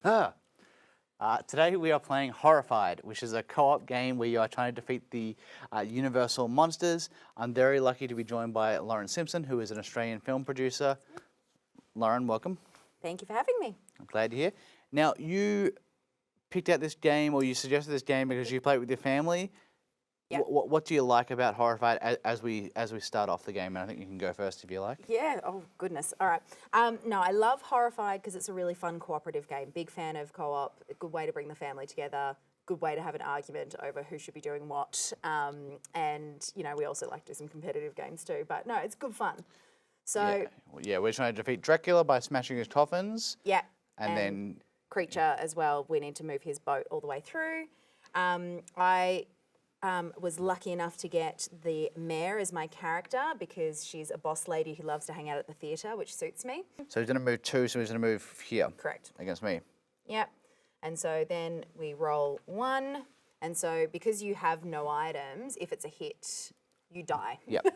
Ah. Today we are playing Horrified, which is a co-op game where you are trying to defeat the Universal monsters. I'm very lucky to be joined by Lauren Simpson, who is an Australian film producer. Lauren, welcome. Thank you for having me. I'm glad you're here. Now, you picked out this game, or you suggested this game because you play it with your family. Yep. What do you like about Horrified as we start off the game? And I think you can go first if you like. Yeah, oh goodness. All right. No, I love Horrified because it's a really fun cooperative game. Big fan of co-op, a good way to bring the family together, good way to have an argument over who should be doing what. And, you know, we also like to do some competitive games too. But no, it's good fun. So Yeah, we're trying to defeat Dracula by smashing his coffins. yeah. And then Creature as well. We need to move his boat all the way through. I was lucky enough to get the mayor as my character because she's a boss lady who loves to hang out at the theatre, which suits me. So he's going to move 2, so he's going to move here. Correct. Against me. Yep. And so then we roll 1. And so because you have no items, if it's a hit, you die. Yep.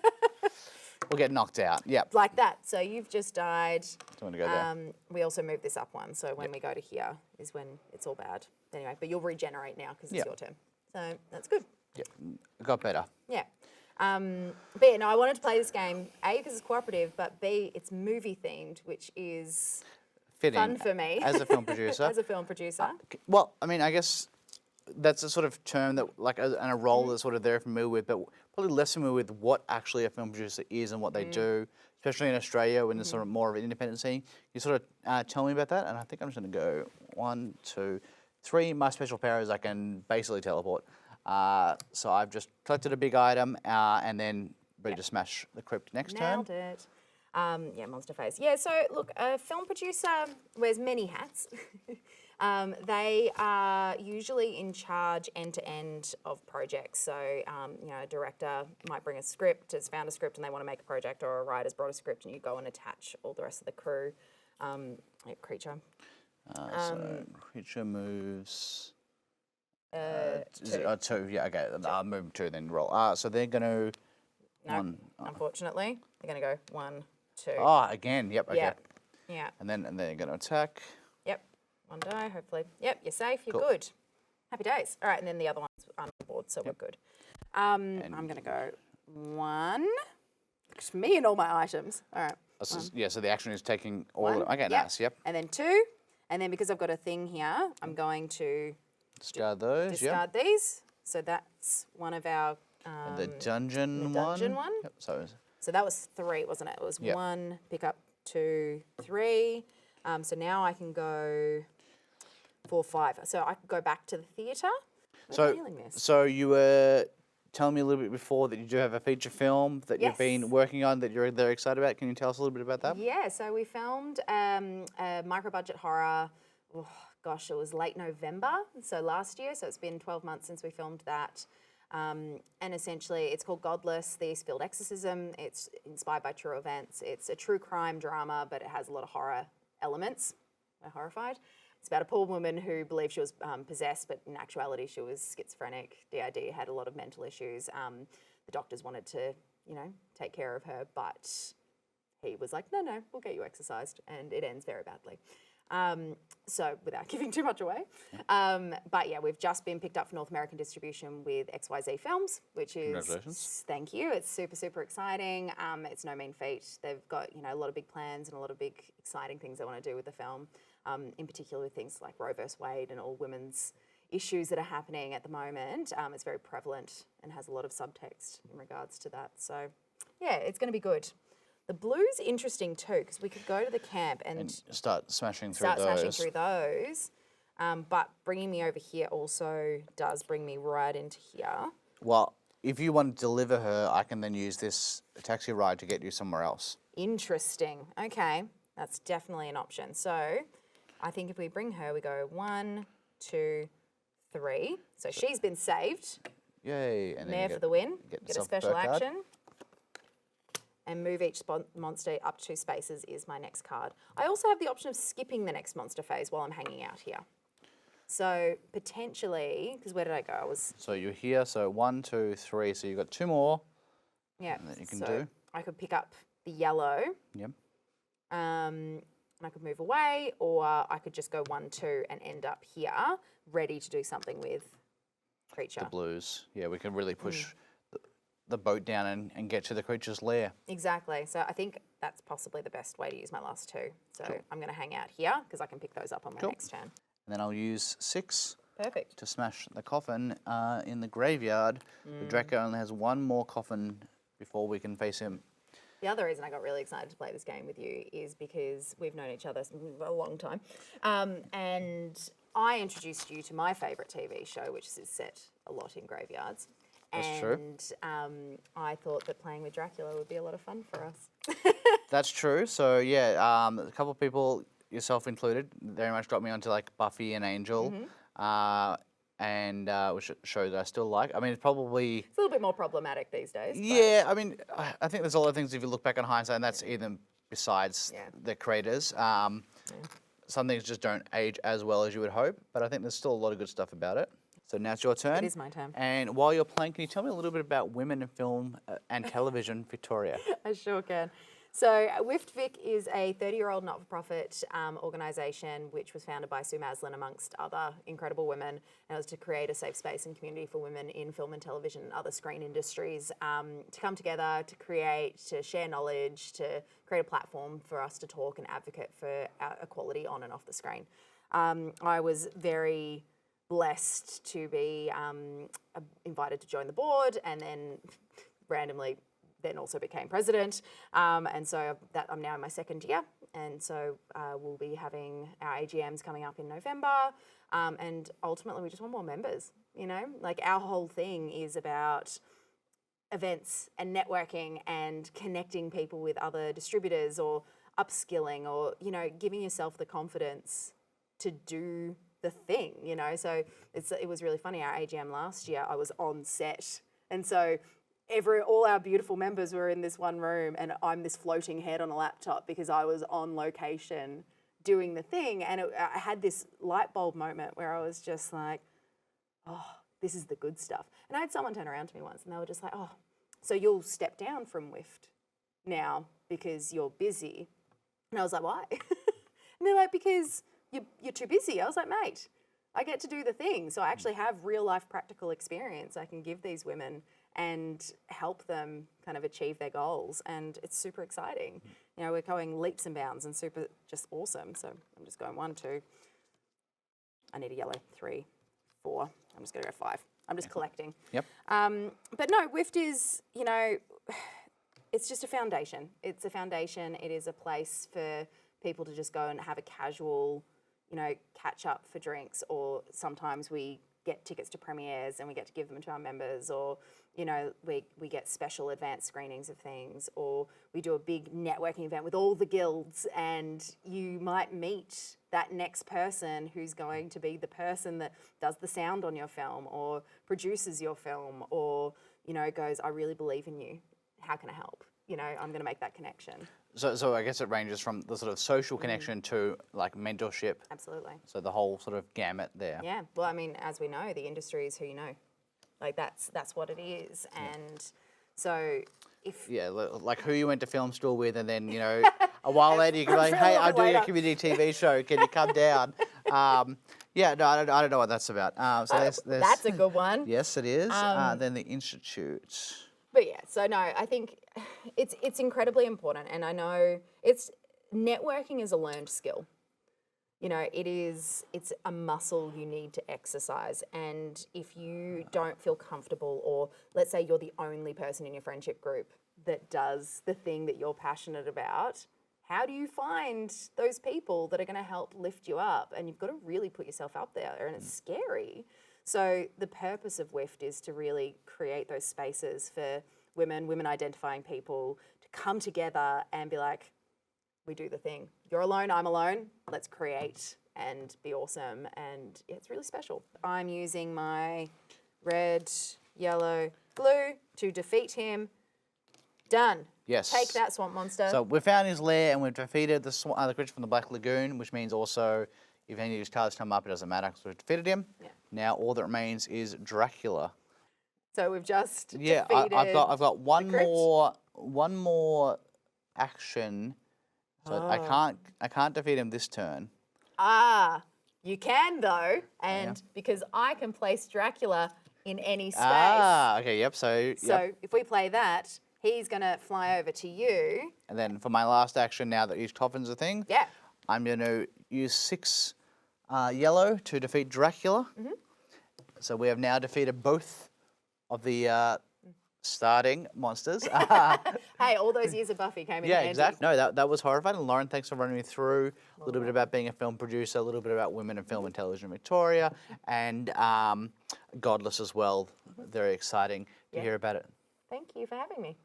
We'll get knocked out. Yep. Like that. So you've just died. Don't want to go there. We also move this up 1. So when we go to here is when it's all bad. Anyway, but you'll regenerate now because it's your turn. So that's good. Yep. It got better. Yeah. But yeah, no, I wanted to play this game, A, because it's cooperative, but B, it's movie themed, which is Fitting. fun for me. As a film producer. As a film producer. Well, I mean, I guess that's a sort of term that, like, and a role that's sort of they're familiar with, but probably less familiar with what actually a film producer is and what they do, especially in Australia when there's sort of more of an independent scene. Can you sort of tell me about that? And I think I'm just going to go 1, 2, 3. My special power is I can basically teleport. So I've just collected a big item and then ready to smash the crypt next Nailed turn. it. Yeah, monster face. Yeah, so look, a film producer wears many hats. They are usually in charge end-to-end of projects. So, you know, a director might bring a script, has found a script and they want to make a project, or a writer's brought a script and you go and attach all the rest of the crew. Creature. So creature moves... 2. 2, yeah, okay. I'll move 2, then roll. So they're going to... No, unfortunately. They're going to go 1, 2. Oh, again, yep, okay. Yeah. Yeah. And then they're going to attack. Yep. 1 die, hopefully. Yep, you're safe, you're Cool. good. Happy days. All right, and then the other one's on board, so we're good. I'm going to go 1. It's me and all my items. All right. Yeah, so the action is taking all... 1. Okay, nice, yep. And then 2. And then because I've got a thing here, I'm going to Discard those, discard these. So that's one of our... And the dungeon the dungeon one. Yep, So that was 3, wasn't it? It was Yep. 1, pick up 2, 3. So now I can go 4, 5. So I can go back to the theatre. So you were telling me a little bit before that you do have a feature film that you've been working on that you're very excited about. Can you tell us a little bit about that? Yeah, so we filmed a micro-budget horror, oh, gosh, it was late November, so last year. So it's been 12 months since we filmed that. And essentially, it's called Godless, the Eastfield Exorcism. It's inspired by true events. It's a true crime drama, but it has a lot of horror elements. We're horrified. It's about a poor woman who believed she was possessed, but in actuality, she was schizophrenic, DID, had a lot of mental issues. The doctors wanted to, you know, take care of her, but he was like, no, we'll get you exorcised, and it ends very badly. So without giving too much away. But yeah, we've just been picked up for North American distribution with XYZ Films, which is... Congratulations. Thank you. It's super, super exciting. It's no mean feat. They've got, you know, a lot of big plans and a lot of big, exciting things they want to do with the film, in particular with things like Roe vs. Wade and all women's issues that are happening at the moment. It's very prevalent and has a lot of subtext in regards to that. So yeah, it's going to be good. The blue's interesting too, because we could go to the camp and start smashing through those. But bringing me over here also does bring me right into here. Well, if you want to deliver her, I can then use this taxi ride to get you somewhere else. Interesting. Okay, that's definitely an option. So I think if we bring her, we go 1, 2, 3. So she's been saved. Yay. And then Mayor for the win. Get a special card. action. And move each monster up 2 spaces is my next card. I also have the option of skipping the next monster phase while I'm hanging out here. So potentially, because where did I go? So you're here, so 1, 2, 3, so you've got 2 more. Yeah. That you can so do. I could pick up the yellow. Yep. and I could move away, or I could just go 1, 2 and end up here, ready to do something with creature. The blues. Yeah, we can really push the boat down and get to the creature's lair. Exactly. So I think that's possibly the best way to use my last 2. So I'm going to hang out here because I can pick those up on my next turn. And then I'll use 6 Perfect. to smash the coffin in the graveyard. The Draco only has 1 more coffin before we can face him. The other reason I got really excited to play this game with you is because we've known each other a long time. And I introduced you to my favourite TV show, which is set a lot in graveyards. That's true. And I thought that playing with Dracula would be a lot of fun for us. That's true. So yeah, a couple of people, yourself included, very much got me onto like Buffy and Angel, and which a show that I still like. I mean, it's probably It's a little bit more problematic these days. yeah. I mean, I think there's a lot of things if you look back on hindsight, and that's even besides the creators. Some things just don't age as well as you would hope, but I think there's still a lot of good stuff about it. So now it's your turn. It is my turn. And while you're playing, can you tell me a little bit about women in film and television, Victoria? I sure can. So WIFT Vic is a 30-year-old not-for-profit organisation which was founded by Sue Maslin amongst other incredible women. And it was to create a safe space and community for women in film and television and other screen industries to come together, to create, to share knowledge, to create a platform for us to talk and advocate for equality on and off the screen. I was very blessed to be invited to join the board, and then randomly then also became president. And so that I'm now in my 2nd year, and so we'll be having our AGMs coming up in November, and ultimately we just want more members, you know? Like our whole thing is about events and networking and connecting people with other distributors or upskilling or, you know, giving yourself the confidence to do the thing, you know? So it was really funny. Our AGM last year, I was on set. And so all our beautiful members were in this one room and I'm this floating head on a laptop because I was on location doing the thing. And I had this light bulb moment where I was just like, oh, this is the good stuff. And I had someone turn around to me once and they were just like, oh, so you'll step down from WIFT now because you're busy. And I was like, why? And they're like, because you're too busy. I was like, mate, I get to do the thing. So I actually have real life practical experience I can give these women and help them kind of achieve their goals. And it's super exciting. You know, we're going leaps and bounds and super just awesome. So I'm just going 1, 2. I need a yellow. 3, 4. I'm just going to go 5. I'm just collecting. Yep. But no, WIFT is, you know, it's just a foundation. It's a foundation. It is a place for people to just go and have a casual, you know, catch up for drinks, or sometimes we get tickets to premieres and we get to give them to our members, or, you know, we get special advanced screenings of things, or we do a big networking event with all the guilds and you might meet that next person who's going to be the person that does the sound on your film or produces your film, or, you know, goes, I really believe in you. How can I help? You know, I'm going to make that connection. So I guess it ranges from the sort of social connection to like mentorship. Absolutely. So the whole sort of gamut there. Yeah. Well, I mean, as we know, the industry is who you know. Like that's what it is. And so if... Yeah, like who you went to film school with, and then, you know, a while later you can be like, hey, I'm doing a community TV show. Can you come down? Yeah, no, I don't know what that's about. So there's that's a good one. Yes, it is. Then the Institute. But yeah, so no, I think it's incredibly important, and I know networking is a learned skill. You know, it's a muscle you need to exercise, and if you don't feel comfortable, or let's say you're the only person in your friendship group that does the thing that you're passionate about, how do you find those people that are going to help lift you up? And you've got to really put yourself up there, and it's scary. So the purpose of WIFT is to really create those spaces for women identifying people to come together and be like, we do the thing. You're alone, I'm alone. Let's create and be awesome. And it's really special. I'm using my red, yellow, blue to defeat him. Done. Yes. Take that, swamp monster. So we've found his lair and we've defeated the creature from the Black Lagoon, which means also if any of his cards come up, it doesn't matter because we've defeated him. Yeah. Now all that remains is Dracula. So we've just defeated I've got one more action So I can't defeat him this turn. Ah, you can though, and because I can place Dracula in any space. Ah, okay, yep. So If we play that, he's gonna fly over to you. And then for my last action, now that each coffin's a thing, Yeah. I'm going to use 6 yellow to defeat Dracula. So we have now defeated both of the starting monsters. Hey, all those years of Buffy came in Yeah, handy. exactly. No, that was Horrified. And Lauren, thanks for running me through a little bit about being a film producer, a little bit about women in film and television in Victoria, and Godless as well. Very exciting to hear about it. Thank you for having me.